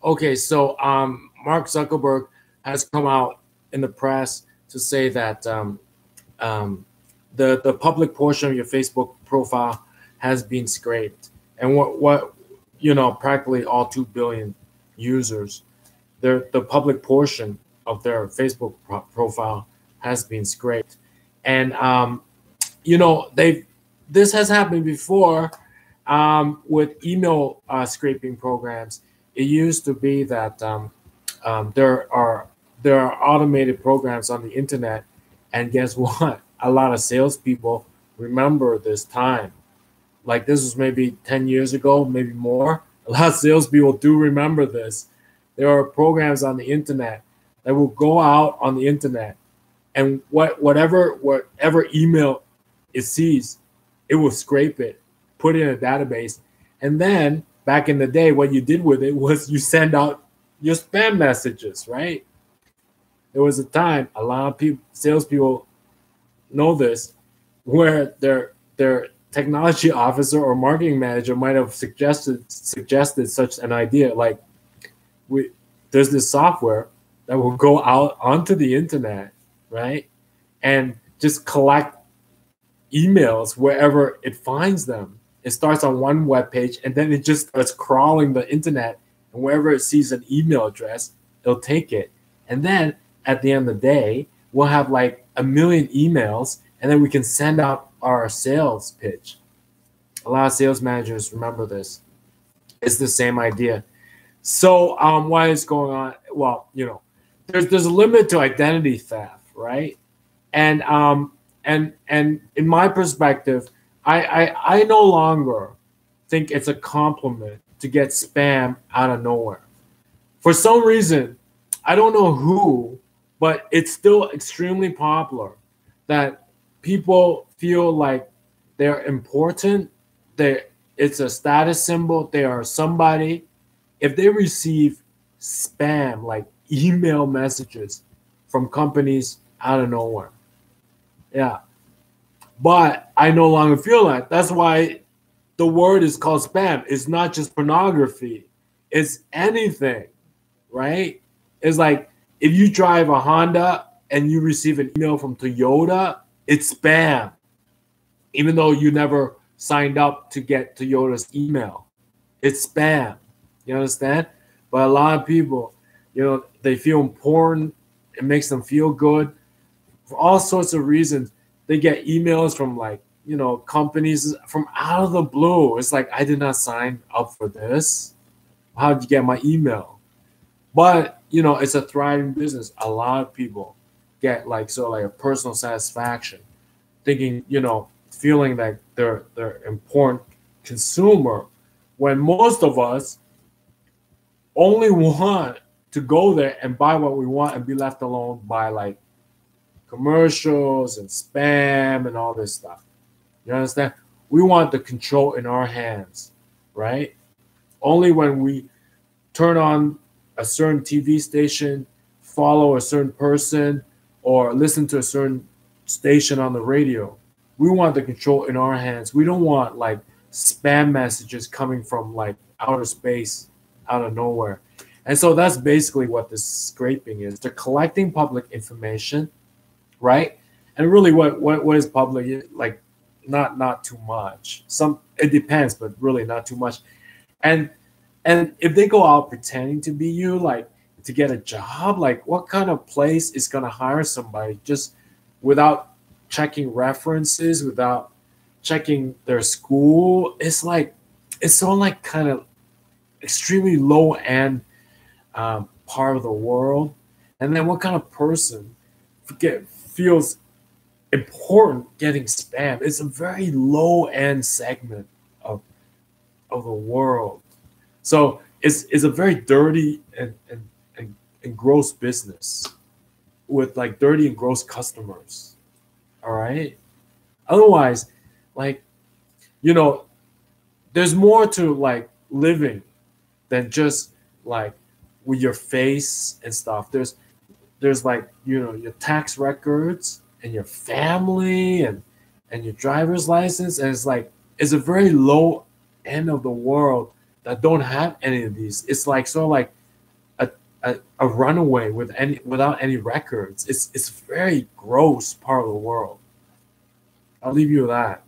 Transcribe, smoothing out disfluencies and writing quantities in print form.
Okay, so Mark Zuckerberg has come out in the press to say that um, the public portion of your Facebook profile has been scraped, and what practically all 2 billion users, the public portion of their Facebook profile has been scraped, and they've this has happened before with email scraping programs. It used to be that there are automated programs on the internet, and guess what? A lot of salespeople remember this time. Like this was maybe 10 years ago, maybe more. A lot of salespeople do remember this. There are programs on the internet that will go out on the internet, and whatever email it sees, it will scrape it, put it in a database, and then back in the day, what you did with it was you send out your spam messages, right? There was a time a lot of people, salespeople, know this, where their technology officer or marketing manager might have suggested such an idea, like there's this software that will go out onto the internet, right, and just collect emails wherever it finds them. It starts on one web page and then it just starts crawling the internet, and wherever it sees an email address, it'll take it. And then at the end of the day, we'll have like 1 million emails, and then we can send out our sales pitch. A lot of sales managers remember this. It's the same idea. So what is going on? Well, there's a limit to identity theft, right? And in my perspective, I no longer think it's a compliment to get spam out of nowhere. For some reason, I don't know who, but it's still extremely popular that people feel like they're important. It's a status symbol. They are somebody. If they receive spam, like email messages from companies out of nowhere, yeah. But I no longer feel that. That's why the word is called spam. It's not just pornography. It's anything, right? It's like if you drive a Honda and you receive an email from Toyota, it's spam, even though you never signed up to get Toyota's email. It's spam. You understand? But a lot of people, they feel important. It makes them feel good for all sorts of reasons. They get emails from companies from out of the blue. It's like, I did not sign up for this. How did you get my email? But it's a thriving business. A lot of people get a personal satisfaction, thinking, feeling like they're important consumer, when most of us only want to go there and buy what we want and be left alone by commercials and spam and all this stuff. You understand? We want the control in our hands, right? Only when we turn on a certain TV station, follow a certain person, or listen to a certain station on the radio, we want the control in our hands. We don't want spam messages coming from outer space, out of nowhere. And so that's basically what this scraping is. They're collecting public information, right? And really what is public? Not too much. It depends, but really not too much. And if they go out pretending to be you, to get a job, what kind of place is gonna hire somebody just without checking references, without checking their school? It's so kind of extremely low end part of the world. And then what kind of person feels important getting spam? It's a very low end segment of the world. So it's a very dirty and gross business with dirty and gross customers. All right. Otherwise, there's more to living than just with your face and stuff. There's your tax records and your family and your driver's license, and it's a very low end of the world that don't have any of these. It's a runaway without any records. It's a very gross part of the world. I'll leave you with that.